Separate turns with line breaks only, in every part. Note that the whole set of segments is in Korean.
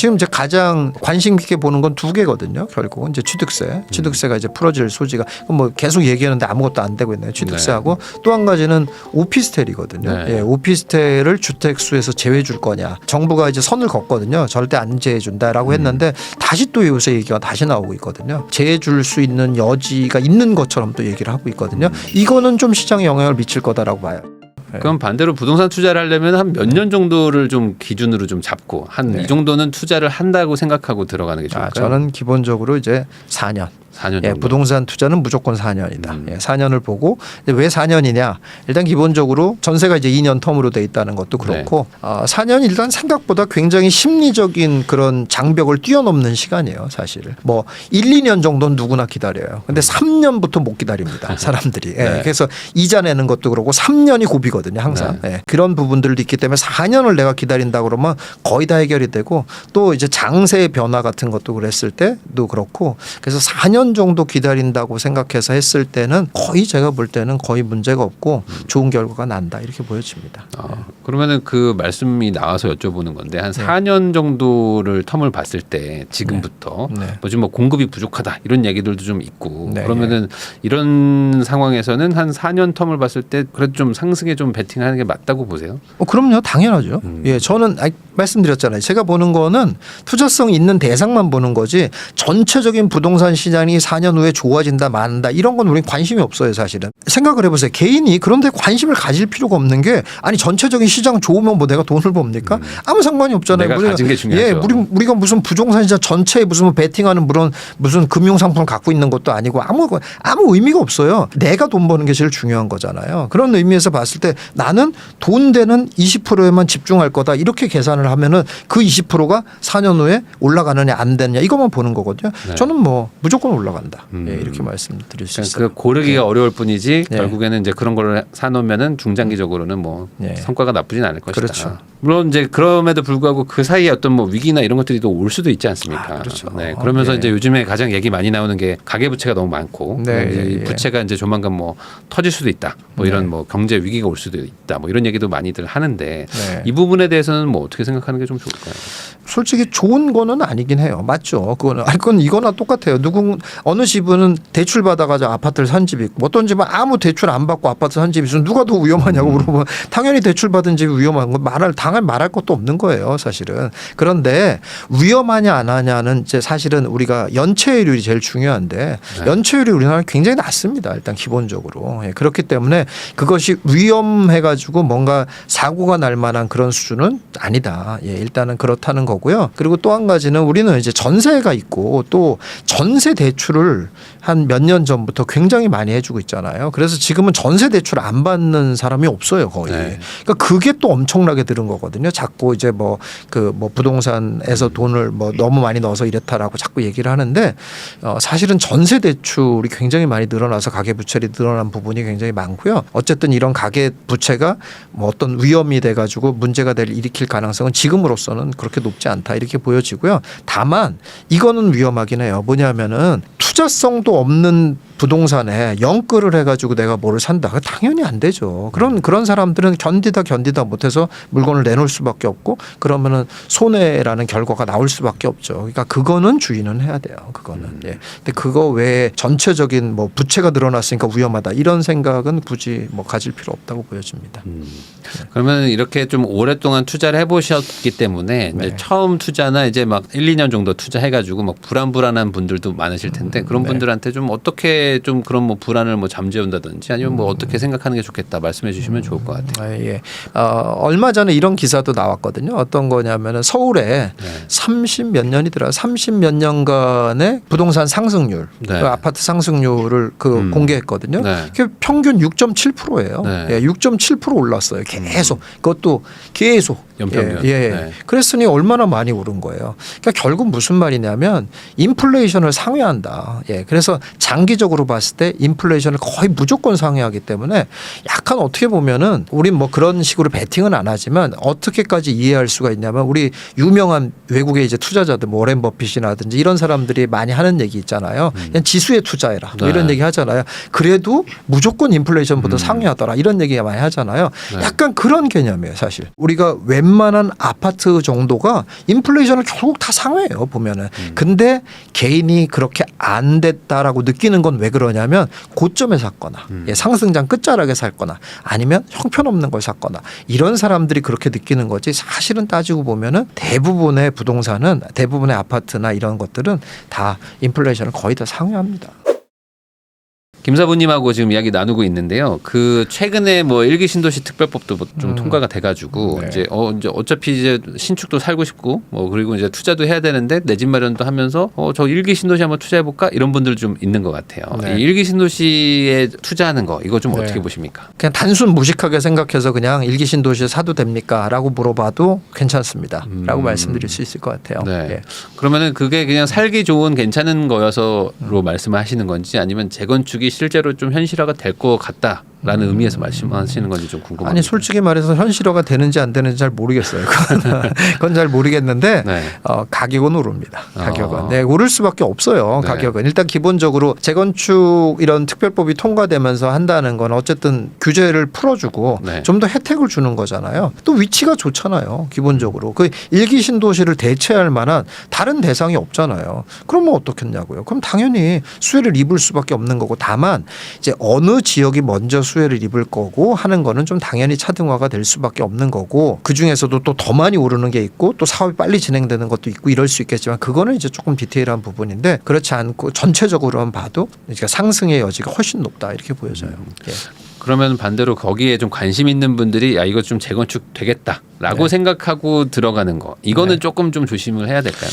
지금 이제 가장 관심 깊게 보는 건 두 개거든요. 결국은 이제 취득세. 취득세가 이제 풀어질 소지가 뭐 계속 얘기하는데 아무것도 안 되고 있네요. 취득세하고 또 한 가지는 오피스텔이거든요. 예, 오피스텔을 주택수에서 제외해 줄 거냐. 정부가 이제 선을 걷거든요. 절대 안 제외해 준다라고 했는데 다시 또 요새 얘기가 다시 나오고 있거든요. 제외해 줄 수 있는 여지가 있는 것처럼 또 얘기를 하고 있거든요. 이거는 좀 시장에 영향을 미칠 거다라고 봐요.
그럼 반대로 부동산 투자를 하려면 한 몇 년 정도를 좀 기준으로 좀 잡고 한 이 정도는 투자를 한다고 생각하고 들어가는 게 좋을까요?
저는 기본적으로 이제 4년.
4년 정도.
예, 부동산 투자는 무조건 4년이다. 예, 4년을 보고 왜 4년이냐? 일단 기본적으로 전세가 이제 2년 텀으로 돼 있다는 것도 그렇고 4년이 일단 생각보다 굉장히 심리적인 그런 장벽을 뛰어넘는 시간이에요. 사실 뭐 1, 2년 정도는 누구나 기다려요. 근데 3년부터 못 기다립니다. 사람들이. 예, 그래서 이자 내는 것도 그렇고 3년이 고비거든요. 항상. 예, 그런 부분들도 있기 때문에 4년을 내가 기다린다 그러면 거의 다 해결이 되고 또 이제 장세의 변화 같은 것도 그랬을 때도 그렇고 그래서 4년 정도 기다린다고 생각해서 했을 때는 거의 제가 볼 때는 거의 문제가 없고 좋은 결과가 난다 이렇게 보여집니다.
그러면은 그 말씀이 나와서 여쭤보는 건데 한 4년 정도를 텀을 봤을 때 지금부터 요즘 뭐 공급이 부족하다 이런 얘기들도 좀 있고 그러면은 이런 상황에서는 한 4년 텀을 봤을 때 그래도 좀 상승에 좀 베팅하는 게 맞다고 보세요?
그럼요, 당연하죠. 예, 저는 말씀드렸잖아요. 제가 보는 거는 투자성 있는 대상만 보는 거지 전체적인 부동산 시장이 4년 후에 좋아진다 만다 이런 건 우린 관심이 없어요. 사실은 생각을 해보세요. 개인이 그런데 관심을 가질 필요가 없는 게 아니 전체적인 시장 좋으면 뭐 내가 돈을 법니까? 아무 상관이 없잖아요.
내가 가진 게 중요하죠.
예, 우리가 무슨 부동산 시장 전체에 무슨 베팅하는 무슨 금융 상품을 갖고 있는 것도 아니고 아무 의미가 없어요. 내가 돈 버는 게 제일 중요한 거잖아요. 그런 의미에서 봤을 때 나는 돈 되는 20%에만 집중할 거다 이렇게 계산을 하면은 그 20%가 4년 후에 올라가느냐 안 되느냐 이것만 보는 거거든요. 저는 뭐 무조건 올라간다. 예, 이렇게 말씀드릴 수 있어요.
그 고르기가 어려울 뿐이지 결국에는 이제 그런 걸 사놓으면은 중장기적으로는 뭐 성과가 나쁘진 않을 것이다.
그렇죠.
물론 이제 그럼에도 불구하고 그 사이에 어떤 뭐 위기나 이런 것들이 또 올 수도 있지 않습니까?
그렇죠.
네, 그러면서 이제 요즘에 가장 얘기 많이 나오는 게 가계 부채가 너무 많고 이 부채가 이제 조만간 뭐 터질 수도 있다. 뭐 이런 뭐 경제 위기가 올 수도 있다. 뭐 이런 얘기도 많이들 하는데 이 부분에 대해서는 뭐 어떻게 생각하는 게 좀 좋을까요?
솔직히 좋은 거는 아니긴 해요. 맞죠? 그건 이거나 똑같아요. 어느 집은 대출 받아가지고 아파트를 산 집이 있고 어떤 집은 아무 대출 안 받고 아파트 산 집이 있으면 누가 더 위험하냐고 물어보면 당연히 대출 받은 집이 위험한 건 말할 것도 없는 거예요. 사실은. 그런데 위험하냐 안 하냐는 이제 사실은 우리가 연체율이 제일 중요한데 연체율이 우리나라는 굉장히 낮습니다. 일단 기본적으로. 예, 그렇기 때문에 그것이 위험해가지고 뭔가 사고가 날 만한 그런 수준은 아니다. 예, 일단은 그렇다는 거고요. 그리고 또 한 가지는 우리는 이제 전세가 있고 또 전세 대출을 한 몇 년 전부터 굉장히 많이 해주고 있잖아요. 그래서 지금은 전세 대출 안 받는 사람이 없어요, 거의. 그러니까 그게 또 엄청나게 들은 거거든요. 자꾸 이제 뭐 부동산에서 돈을 뭐 너무 많이 넣어서 이랬다라고 자꾸 얘기를 하는데 사실은 전세 대출이 굉장히 많이 늘어나서 가계 부채리 늘어난 부분이 굉장히 많고요. 어쨌든 이런 가계 부채가 뭐 어떤 위험이 돼가지고 문제가 일으킬 가능성은 지금으로서는 그렇게 높지 않다 이렇게 보여지고요. 다만 이거는 위험하긴 해요. 뭐냐면은 투자성도 없는 부동산에 영끌을 해가지고 내가 뭐를 산다. 당연히 안 되죠. 그런 사람들은 견디다 못해서 물건을 내놓을 수밖에 없고 그러면은 손해라는 결과가 나올 수밖에 없죠. 그러니까 그거는 주의는 해야 돼요. 그거는. 예. 근데 그거 외에 전체적인 뭐 부채가 늘어났으니까 위험하다 이런 생각은 굳이 뭐 가질 필요 없다고 보여집니다.
그러면 이렇게 좀 오랫동안 투자를 해보셨기 때문에 이제 처음 투자나 이제 막 1, 2년 정도 투자해가지고 막 불안한 분들도 많으실 텐데 그런 분들한테 좀 어떻게 좀 그런 뭐 불안을 뭐 잠재운다든지 아니면 뭐 어떻게 생각하는 게 좋겠다 말씀해 주시면 좋을 것 같아요.
예. 얼마 전에 이런 기사도 나왔거든요. 어떤 거냐면은 서울에 30 몇 년이더라. 30 몇 년간의 부동산 상승률, 그 아파트 상승률을 공개했거든요. 그게 평균 6.7%예요. 예, 6.7% 올랐어요. 계속. 그것도 계속.
연평균.
그랬으니 얼마나 많이 오른 거예요. 그러니까 결국 무슨 말이냐면 인플레이션을 상회한다. 예. 그래서 장기적으로 봤을 때 인플레이션을 거의 무조건 상회하기 때문에 약간 어떻게 보면은 우린 뭐 그런 식으로 베팅은 안 하지만 어떻게까지 이해할 수가 있냐면 우리 유명한 외국의 이제 투자자들 뭐 워렌 버핏이라든지 이런 사람들이 많이 하는 얘기 있잖아요. 그냥 지수에 투자해라. 뭐 이런 얘기 하잖아요. 그래도 무조건 인플레이션보다 상회하더라. 이런 얘기 많이 하잖아요. 약간 그런 개념이에요, 사실. 우리가 웬만한 아파트 정도가 인플레이션을 결국 다 상회해요 보면은. 근데 개인이 그렇게 안 됐다라고 느끼는 건 왜 그러냐면 고점에 샀거나 상승장 끝자락에 샀거나 아니면 형편없는 걸 샀거나 이런 사람들이 그렇게 느끼는 거지. 사실은 따지고 보면은 대부분의 부동산은 대부분의 아파트나 이런 것들은 다 인플레이션을 거의 다 상회합니다.
김사부님하고 지금 이야기 나누고 있는데요. 그 최근에 뭐 일기 신도시 특별법도 뭐좀 통과가 돼가지고
네.
이제 어차피 이제 신축도 살고 싶고 뭐 그리고 이제 투자도 해야 되는데 내 집 마련도 하면서 저 일기 신도시 한번 투자해 볼까 이런 분들 좀 있는 것 같아요.
네.
이 일기 신도시에 투자하는 거 이거 좀
네.
어떻게 보십니까?
그냥 단순 무식하게 생각해서 그냥 일기 신도시 사도 됩니까? 라고 물어봐도 괜찮습니다. 라고 말씀드릴 수 있을 것 같아요.
네.
예.
그러면은 그게 그냥 살기 좋은 괜찮은 거여서로 말씀하시는 건지 아니면 재건축이 실제로 좀 현실화가 될 것 같다라는 의미에서 말씀하시는 건지 좀 궁금합니다.
아니 솔직히 말해서 현실화가 되는지 안 되는지 잘 모르겠어요. 그건 잘 모르겠는데
네.
가격은 오릅니다. 가격은.
어.
네, 오를 수밖에 없어요.
네.
가격은. 일단 기본적으로 재건축 이런 특별법이 통과되면서 한다는 건 어쨌든 규제를 풀어주고
네.
좀 더 혜택을 주는 거잖아요. 또 위치가 좋잖아요. 기본적으로. 그 일기 신도시를 대체할 만한 다른 대상이 없잖아요. 그러면 어떻겠냐고요. 그럼 당연히 수혜를 입을 수밖에 없는 거고 다만 이제 어느 지역이 먼저 수혜를 입을 거고 하는 거는 좀 당연히 차등화가 될 수밖에 없는 거고 그중에서도 또 더 많이 오르는 게 있고 또 사업이 빨리 진행되는 것도 있고 이럴 수 있겠지만 그거는 이제 조금 디테일한 부분인데 그렇지 않고 전체적으로만 봐도 그러니까 상승의 여지가 훨씬 높다 이렇게 보여져요. 예.
그러면 반대로 거기에 좀 관심 있는 분들이 야 이거 좀 재건축 되겠다라고
네.
생각하고 들어가는 거 이거는
네.
조금 좀 조심을 해야 될까요?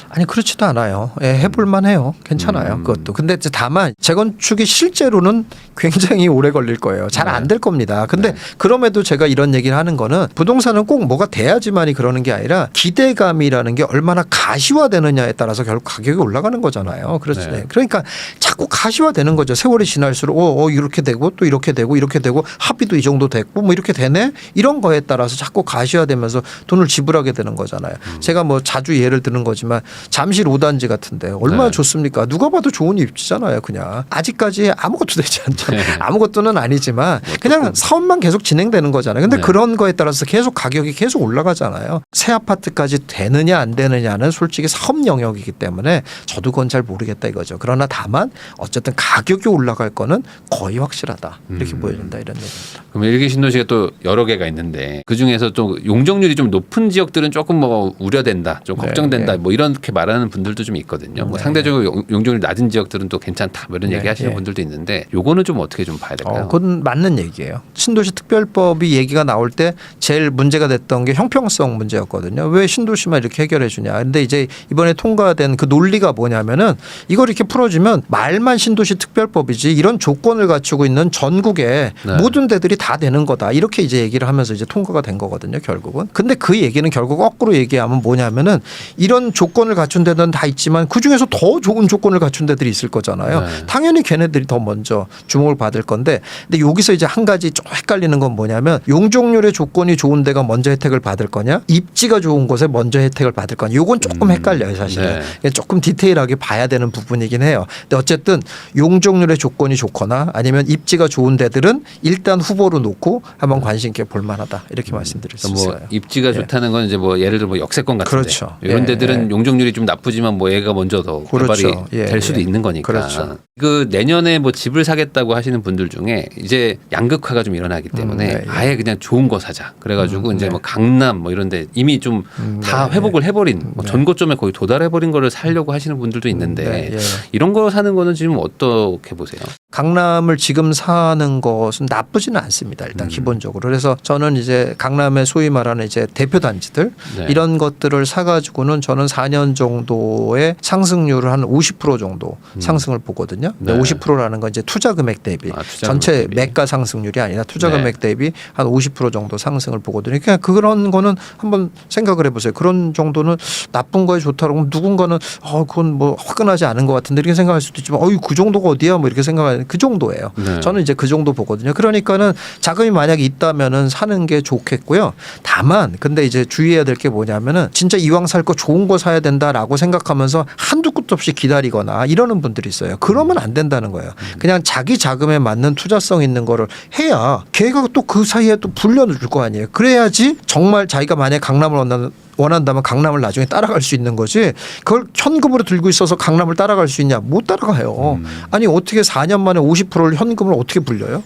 아니 그렇지도 않아요. 예, 해볼만 해요. 괜찮아요. 그것도. 근데 이제 다만 재건축이 실제로는 굉장히 오래 걸릴 거예요. 잘 안 될 겁니다. 근데
네.
그럼에도 제가 이런 얘기를 하는 거는 부동산은 꼭 뭐가 돼야지만이 그러는 게 아니라 기대감이라는 게 얼마나 가시화되느냐에 따라서 결국 가격이 올라가는 거잖아요. 그렇지.
네.
그러니까 자꾸 가시화되는 거죠. 세월이 지날수록 이렇게 되고 또 이렇게 되고 이렇게 되고 합의도 이 정도 됐고 뭐 이렇게 되네 이런 거에 따라서 자꾸 가시화되면서 돈을 지불하게 되는 거잖아요. 제가 뭐 자주 예를 드는 거지만 잠실 5단지 같은데 얼마나
네.
좋습니까? 누가 봐도 좋은 입지잖아요. 그냥 아직까지 아무것도 되지 않잖아요.
네.
아무것도는 아니지만 그냥 사업만 계속 진행되는 거잖아요. 근데
네.
그런 거에 따라서 계속 가격이 계속 올라가잖아요. 새 아파트까지 되느냐 안 되느냐는 솔직히 사업 영역이기 때문에 저도 그건 잘 모르겠다 이거죠. 그러나 다만 어쨌든 가격이 올라갈 거는 거의 확실하다 이렇게 보여진다 이런 얘기입니다.
그럼 일기 신도시가 또 여러 개가 있는데 그 중에서 또 용적률이 좀 높은 지역들은 조금 뭐 우려된다, 좀 걱정된다,
네.
뭐 이렇게 말하는 분들도 좀 있거든요. 뭐
네.
상대적으로 용적률 낮은 지역들은 또 괜찮다, 뭐 이런
네.
얘기하시는
네.
분들도 있는데 요거는 좀 어떻게 좀 봐야 될까요?
그건 맞는 얘기예요. 신도시 특별법이 얘기가 나올 때 제일 문제가 됐던 게 형평성 문제였거든요. 왜 신도시만 이렇게 해결해 주냐. 근데 이제 이번에 통과된 그 논리가 뭐냐면은 이걸 이렇게 풀어주면 말만 신도시 특별법이지 이런 조건을 갖추고 있는 전국의
네.
모든 데들이 다 되는 거다. 이렇게 이제 얘기를 하면서 이제 통과가 된 거거든요. 결국은. 근데 그 얘기는 결국 거꾸로 얘기하면 뭐냐면은 이런 조건을 갖춘 데는 다 있지만 그중에서 더 좋은 조건을 갖춘 데들이 있을 거잖아요.
네.
당연히 걔네들이 더 먼저 주목을 받을 건데 근데 여기서 이제 한 가지 좀 헷갈리는 건 뭐냐면 용적률의 조건이 좋은 데가 먼저 혜택을 받을 거냐 입지가 좋은 곳에 먼저 혜택을 받을 거냐 요건 조금 헷갈려요 사실은.
네.
조금 디테일하게 봐야 되는 부분이긴 해요. 근데 어쨌든 용적률의 조건이 좋거나 아니면 입지가 좋은 데들은 일단 후보로 놓고 한번 관심 있게 볼 만하다 이렇게 말씀드릴 수
뭐
있어요.
입지가
예.
좋다는 건 이제 뭐 예를 들어 뭐 역세권 같은데
그렇죠.
이런
예,
데들은
예.
용적률이 좀 나쁘지만 뭐 얘가 먼저 더 개발이
그렇죠. 예,
될 수도
예.
있는 거니까.
그렇죠.
그 내년에 뭐 집을 사겠다고 하시는 분들 중에 이제 양극화가 좀 일어나기 때문에
네, 예.
아예 그냥 좋은 거 사자. 그래가지고 이제
네.
뭐 강남 뭐 이런데 이미 좀 다
네,
회복을 해버린 뭐
네.
전고점에 거의 도달해버린 거를 사려고 하시는 분들도 있는데
네, 예.
이런 거 사는 거는 지금 어떻게 보세요?
강남을 지금 사는 것은 나쁘지는 않습니다. 일단 기본적으로. 그래서 저는 이제 강남의 소위 말하는 이제 대표 단지들
네.
이런 것들을 사가지고는 저는 4년 정도의 상승률을 한 50% 정도 상승을 보거든요.
네.
50%라는 건 이제 투자 금액 대비
투자
전체
금액 대비.
매가 상승률이 아니라 투자
네.
금액 대비 한 50% 정도 상승을 보거든요. 그러니까 그런 거는 한번 생각을 해보세요. 그런 정도는 나쁜 거에 좋다고 하면 누군가는 그건 뭐 화끈하지 않은 것 같은데 이렇게 생각할 수도 있지만 그 정도가 어디야 뭐 이렇게 생각하는 그 정도예요.
네.
저는 이제 그 정도 보거든요. 그러니까는 자금이 만약에 있다면은 사는 게 좋겠고요. 다만 근데 이제 주의해야 될 게 뭐냐면은 진짜 이왕 살 거 좋은 거 사야 된다라고 생각하면서 한두 끝도 없이 기다리거나 이러는 분들이 있어요. 그러면 안 된다는 거예요. 그냥 자기 자금에 맞는 투자성 있는 거를 해야 걔가 또 그 사이에 또 불려줄 거 아니에요. 그래야지 정말 자기가 만약에 강남을 원한다면 강남을 나중에 따라갈 수 있는 거지. 그걸 현금으로 들고 있어서 강남을 따라갈 수 있냐? 못 따라가요. 아니 어떻게 4년 만에 50%를 현금을 어떻게 불려요?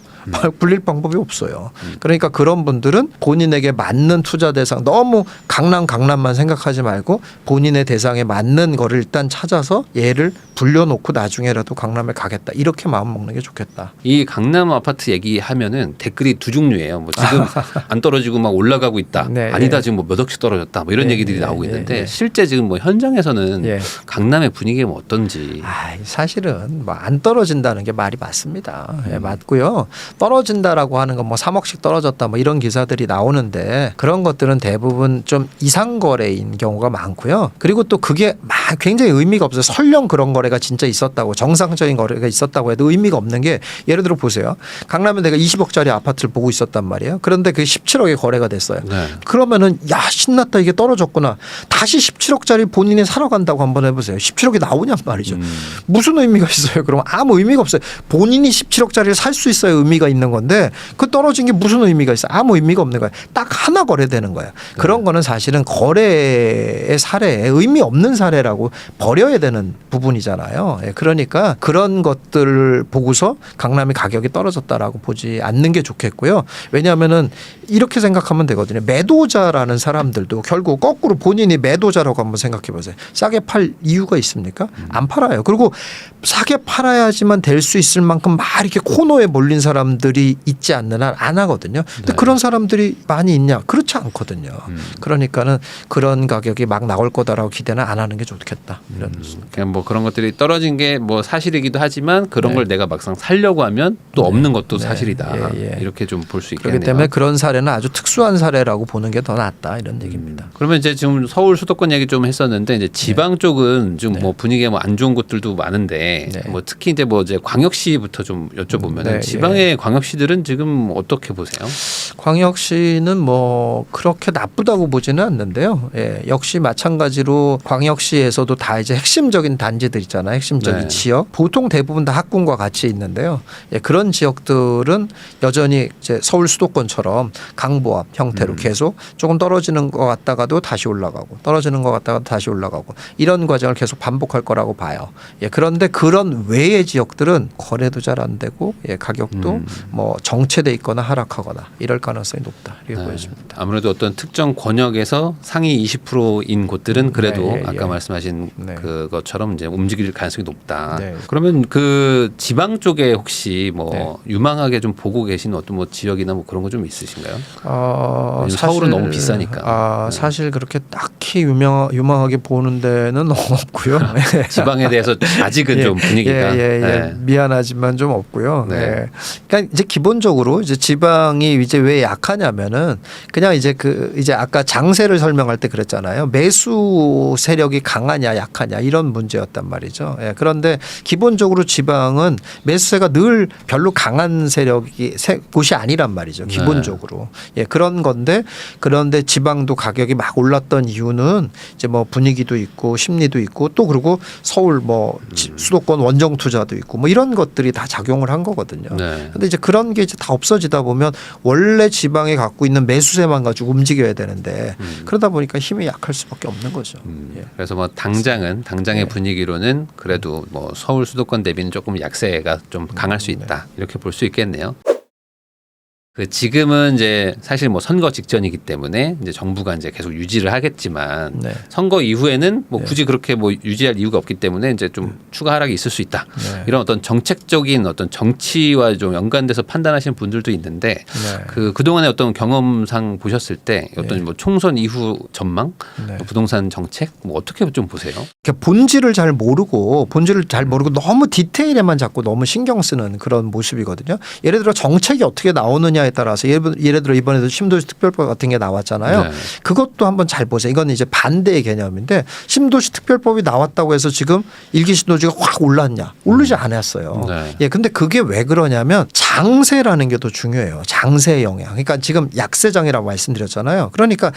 불릴 방법이 없어요. 그러니까 그런 분들은 본인에게 맞는 투자 대상 너무 강남만 생각하지 말고 본인의 대상에 맞는 거를 일단 찾아서 얘를 불려놓고 나중에라도 강남에 가겠다. 이렇게 마음 먹는 게 좋겠다.
이 강남 아파트 얘기하면은 댓글이 두 종류예요. 뭐 지금 안 떨어지고 막 올라가고 있다.
네,
아니다
네.
지금 뭐 몇 억씩 떨어졌다. 뭐 이런
네,
얘기들이
네,
나오고
네,
있는데
네.
실제 지금 뭐 현장에서는
예.
강남의 분위기가 뭐 어떤지.
사실은 뭐 안 떨어진다는 게 말이 맞습니다. 예, 맞고요. 떨어진다라고 하는 건 뭐 3억씩 떨어졌다 뭐 이런 기사들이 나오는데 그런 것들은 대부분 좀 이상 거래인 경우가 많고요. 그리고 또 그게 막 굉장히 의미가 없어요. 설령 그런 거래가 진짜 있었다고 정상적인 거래가 있었다고 해도 의미가 없는 게 예를 들어 보세요. 강남에 내가 20억짜리 아파트를 보고 있었단 말이에요. 그런데 그게 17억에 거래가 됐어요.
네.
그러면은 야 신났다 이게 떨어졌구나. 다시 17억짜리 본인이 사러 간다고 한번 해보세요. 17억이 나오냔 말이죠. 무슨 의미가 있어요? 그럼 아무 의미가 없어요. 본인이 17억짜리를 살 수 있어야 의미가 있는 건데 그 떨어진 게 무슨 의미가 있어요? 아무 의미가 없는 거예요. 딱 하나 거래되는 거예요. 그런 거는 사실은 거래의 사례에 의미 없는 사례라고 버려야 되는 부분이잖아요. 예, 그러니까 그런 것들을 보고서 강남의 가격이 떨어졌다라고 보지 않는 게 좋겠고요. 왜냐하면은 이렇게 생각하면 되거든요. 매도자라는 사람들도 결국 거꾸로 본인이 매도자라고 한번 생각해 보세요. 싸게 팔 이유가 있습니까? 안 팔아요. 그리고 싸게 팔아야지만 될 수 있을 만큼 막 이렇게 코너에 몰린 사람들이 있지 않는 한 안 하거든요. 근데
네.
그런 사람들이 많이 있냐? 그렇지 않거든요. 그러니까는 그런 가격이 막 나올 거다라고 기대는 안 하는 게 좋겠다. 이런
그냥 뭐 그런 것들이 떨어진 게 뭐 사실이기도 하지만 그런
네.
걸 내가 막상 살려고 하면 또 없는 것도
네.
사실이다.
예, 예.
이렇게 좀 볼 수 있겠네요.
그렇기 때문에 그런 사례는 아주 특수한 사례라고 보는 게 더 낫다 이런 얘기입니다.
그러면 이제 지금 서울 수도권 얘기 좀 했었는데 이제 지방 쪽은 좀 뭐 분위기가 뭐 안 좋은 곳들도 많은데
네.
뭐 특히 이제 뭐 이제 광역시부터 좀 여쭤보면
네,
지방의 광역시들은 지금 어떻게 보세요?
광역시는 뭐 그렇게 나쁘다고 보지는 않는데요. 예, 역시 마찬가지로 광역시에서도 다 이제 핵심적인 단지들 있잖아요. 핵심적인
네.
지역. 보통 대부분 다 학군과 같이 있는데요. 예, 그런 지역들은 여전히 이제 서울 수도권처럼 강보합 형태로 계속 조금 떨어지는 것 같다가도 다시 올라가고 떨어지는 것 같다가도 다시 올라가고 이런 과정을 계속 반복할 거라고 봐요. 예, 그런데 그런 외의 지역들은 거래도 잘 안 되고 예, 가격도 뭐 정체돼 있거나 하락하거나 이럴 가능성이 높다. 이렇게 보여집니다.
아무래도 어떤 특정 권역에서 상위 20%인 곳들은 그래도
네, 예,
아까
예.
말씀하신
네.
그것처럼 이제 움직일 가능성이 높다.
네.
그러면 그 지방 쪽에 혹시 뭐
네.
유망하게 좀 보고 계신 어떤 뭐 지역이나 뭐 그런 거 좀 있으신가요? 왜냐면
사실,
서울은 너무 비싸니까. 네.
사실 그렇게 딱히 유망하게 보는 데는 없고요.
지방에 대해서 아직은
예,
좀 분위기가 네.
미안하지만 좀 없고요.
네.
네. 그러니까 이제 기본적으로 이제 지방이 이제 왜 약하냐면은 그냥 이제 이제 아까 장세를 설명할 때 그랬잖아요. 매수 세력이 강하냐 약하냐 이런 문제였단 말이죠. 예, 그런데 기본적으로 지방은 매수세가 늘 별로 강한 곳이 아니란 말이죠. 기본적으로. 예, 그런 건데 그런데 지방도 가격이 막 올랐던 이유는 이제 뭐 분위기도 있고 심리도 있고 또 그리고 서울 뭐 수도권 원정 투자도 있고 뭐 이런 것들이 다 작용을 한 거거든요.
네.
근데 이제 그런 게 이제 다 없어지다 보면 원래 지방에 갖고 있는 매수세만 가지고 움직여야 되는데 그러다 보니까 힘이 약할 수밖에 없는 거죠. 예.
그래서 뭐 당장의
네.
분위기로는 그래도 뭐 서울 수도권 대비는 조금 약세가 좀 강할 수 있다. 이렇게 볼 수 있겠네요. 그 지금은 이제 사실 뭐 선거 직전이기 때문에 이제 정부가 이제 계속 유지를 하겠지만
네.
선거 이후에는 뭐
네.
굳이 그렇게 뭐 유지할 이유가 없기 때문에 이제 좀 추가 하락이 있을 수 있다.
네.
이런 어떤 정책적인 어떤 정치와 좀 연관돼서 판단하시는 분들도 있는데
네.
그동안의 어떤 경험상 보셨을 때 어떤
네.
뭐 총선 이후 전망,
네.
부동산 정책 뭐 어떻게 좀 보세요?
그러니까 본질을 잘 모르고 너무 디테일에만 자꾸 너무 신경 쓰는 그런 모습이거든요. 예를 들어 정책이 어떻게 나오느냐 보느냐에 따라서 예를 들어 이번에도 신도시 특별법 같은 게 나왔잖아요.
네.
그것도 한번 잘 보세요. 이건 이제 반대의 개념인데 신도시 특별법이 나왔다고 해서 지금 일기 신도시가 확 올랐냐? 오르지 않았어요.
네.
예, 근데 그게 왜 그러냐면 장세라는 게 더 중요해요. 장세의 영향. 그러니까 지금 약세장이라고 말씀드렸잖아요. 그러니까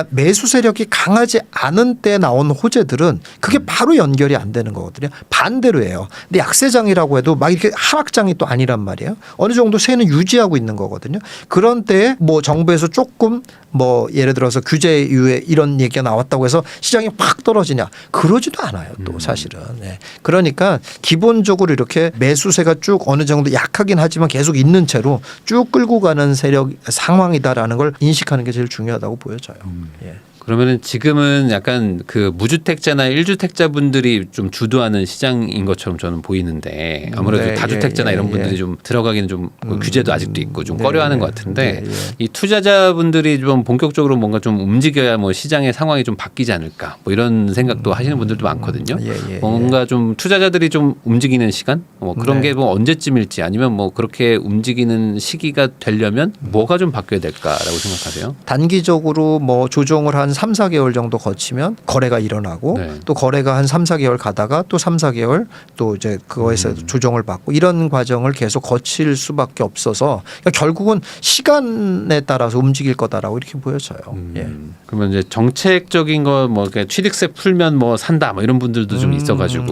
매수 세력이 강하지 않은 때 나온 호재들은 그게 바로 연결이 안 되는 거거든요. 반대로 해요. 근데 약세장이라고 해도 막 이렇게 하락장이 또 아니란 말이에요. 어느 정도 세는 유지하고 있는 거거든요. 그런 때에 뭐 정부에서 조금 뭐 예를 들어서 규제 이후에 이런 얘기가 나왔다고 해서 시장이 확 떨어지냐? 그러지도 않아요. 또 사실은. 네. 그러니까 기본적으로 이렇게 매수세가 쭉 어느 정도 약하긴 하지만 계속 있는 채로 쭉 끌고 가는 세력 상황이다라는 걸 인식하는 게 제일 중요하다고 보여져요. 예.
그러면은 지금은 약간 그 무주택자나 1주택자 분들이 좀 주도하는 시장인 것처럼 저는 보이는데 아무래도
네,
다주택자나
예,
이런
예,
분들이
예.
좀 들어가기는 좀 규제도 아직도 있고 좀
네,
꺼려하는
네,
것 같은데
네, 예.
이 투자자분들이 좀 본격적으로 뭔가 좀 움직여야 뭐 시장의 상황이 좀 바뀌지 않을까 뭐 이런 생각도 하시는 분들도 많거든요.
예, 예,
뭔가 좀 투자자들이 좀 움직이는 시간 뭐 그런
네.
게 뭐 언제쯤일지 아니면 뭐 그렇게 움직이는 시기가 되려면 뭐가 좀 바뀌어야 될까라고 생각하세요?
단기적으로 뭐 조정을 한 3, 4개월 정도 거치면 거래가 일어나고
네.
또 거래가 한 3, 4개월 가다가 또 3, 4개월 또 이제 그거에서 조정을 받고 이런 과정을 계속 거칠 수밖에 없어서 그러니까 결국은 시간에 따라서 움직일 거다라고 이렇게 보여져요. 예.
그러면 이제 정책적인 거 뭐 취득세 풀면 뭐 산다 뭐 이런 분들도 좀 있어가지고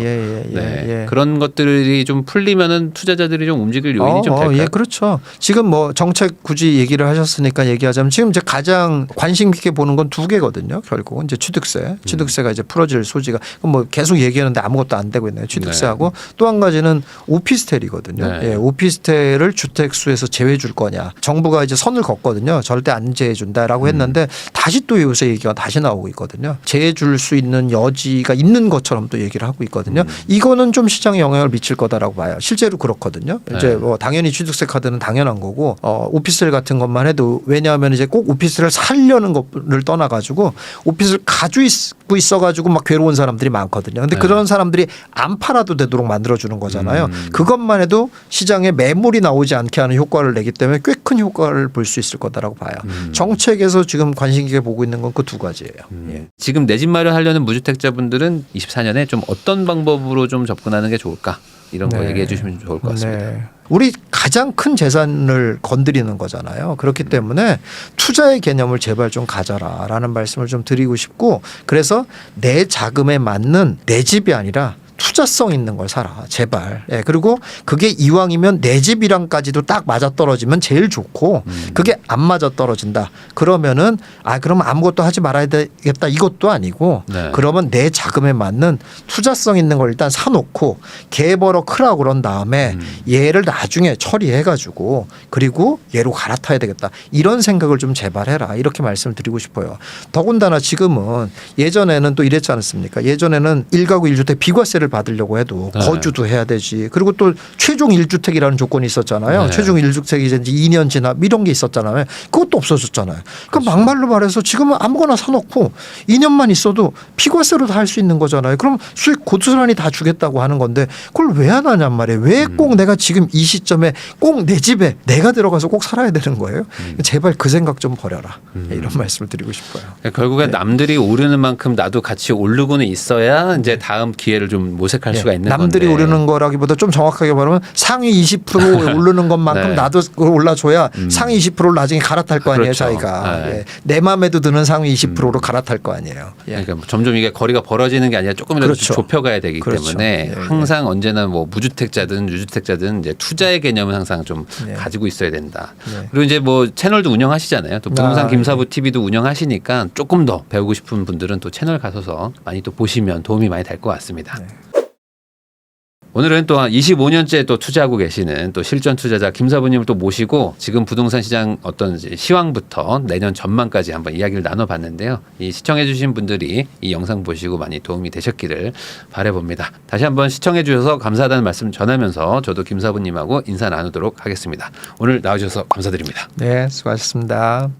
네. 그런 것들이 좀 풀리면은 투자자들이 좀 움직일 요인이 좀 될까요?
예, 그렇죠. 지금 뭐 정책 굳이 얘기를 하셨으니까 얘기하자면 지금 이제 가장 관심 있게 보는 건 두 개거든요. 결국은 이제 취득세가 이제 풀어질 소지가 뭐 계속 얘기하는데 아무것도 안 되고 있네요. 취득세하고 또 한 가지는 오피스텔이거든요.
네.
예, 오피스텔을 주택수에서 제외해 줄 거냐. 정부가 이제 선을 걷거든요. 절대 안 제외해 준다라고 했는데 다시 또 요새 얘기가 다시 나오고 있거든요. 제외해 줄 수 있는 여지가 있는 것처럼 또 얘기를 하고 있거든요. 이거는 좀 시장에 영향을 미칠 거다라고 봐요. 실제로 그렇거든요. 이제 뭐 당연히 취득세 카드는 당연한 거고 오피스텔 같은 것만 해도 왜냐하면 이제 꼭 오피스텔을 살려는 것을 떠나 가지고 오피스를 가지고 있어가지고 막 괴로운 사람들이 많거든요. 근데 그런 사람들이 안 팔아도 되도록 만들어주는 거잖아요. 그것만 해도 시장에 매물이 나오지 않게 하는 효과를 내기 때문에 꽤 큰 효과를 볼 수 있을 거다라고 봐요. 정책에서 지금 관심 있게 보고 있는 건 그 두 가지예요. 예.
지금 내 집 마련하려는 무주택자분들은 24년에 좀 어떤 방법으로 좀 접근하는 게 좋을까? 이런 거 얘기해 주시면 좋을 것 같습니다.
네. 우리 가장 큰 재산을 건드리는 거잖아요. 그렇기 때문에 투자의 개념을 제발 좀 가져라라는 말씀을 좀 드리고 싶고 그래서 내 자금에 맞는 내 집이 아니라 투자성 있는 걸 사라 제발. 예, 그리고 그게 이왕이면 내 집이랑까지도 딱 맞아 떨어지면 제일 좋고 그게 안 맞아 떨어진다 그러면은 그러면 아무것도 하지 말아야 되겠다 이것도 아니고
네.
그러면 내 자금에 맞는 투자성 있는 걸 일단 사놓고 개 벌어 크라고 그런 다음에 얘를 나중에 처리해 가지고 그리고 얘로 갈아타야 되겠다 이런 생각을 좀 제발 해라 이렇게 말씀을 드리고 싶어요. 더군다나 지금은 예전에는 또 이랬지 않습니까? 예전에는 1가구 1주택 비과세를 받으려고 해도
네.
거주도 해야 되지. 그리고 또 최종 1주택이라는 조건이 있었잖아요.
네.
최종 1주택이 이제 2년 지나 이런 게 있었잖아요. 그것도 없어졌잖아요. 그러니까 막말로 말해서 지금은 아무거나 사놓고 2년만 있어도 비과세로 다 할 수 있는 거잖아요. 그럼 수익 고스란히 다 주겠다고 하는 건데 그걸 왜 안 하냔 말이에요. 왜 꼭 내가 지금 이 시점에 꼭 내 집에 내가 들어가서 꼭 살아야 되는 거예요. 제발 그 생각 좀 버려라. 이런 말씀을 드리고 싶어요.
결국엔 남들이 오르는 만큼 나도 같이 오르고는 있어야 이제 다음 기회를 좀 모색할 수가 있는
남들이
건데.
오르는 거라기보다 좀 정확하게 말하면 상위 20% 오르는 것만큼
네.
나도 그걸 올라줘야 상위 20%를 나중에 갈아탈 거 아니에요.
그렇죠.
자기가.
네.
예. 내 마음에도 드는 상위 20%로 갈아탈 거 아니에요. 예.
그러니까 점점 이게 거리가 벌어지는 게 아니라 조금이라도
그렇죠.
좁혀가야 되기
그렇죠.
때문에
예,
항상 언제나 뭐 무주택자든 유주택자든 이제 투자의 개념은 항상 좀
네.
가지고 있어야 된다.
네.
그리고 이제 뭐 채널도 운영하시잖아요. 또 부동산
아,
김사부 TV도 운영하시니까 조금 더 배우고 싶은 분들은 또 채널 가셔서 많이 또 보시면 도움이 많이 될 것 같습니다.
네.
오늘은 또 25년째 또 투자하고 계시는 또 실전 투자자 김사부님을 또 모시고 지금 부동산 시장 어떤 시황부터 내년 전망까지 한번 이야기를 나눠봤는데요. 이 시청해주신 분들이 이 영상 보시고 많이 도움이 되셨기를 바라봅니다. 다시 한번 시청해주셔서 감사하다는 말씀 전하면서 저도 김사부님하고 인사 나누도록 하겠습니다. 오늘 나와주셔서 감사드립니다.
네, 수고하셨습니다.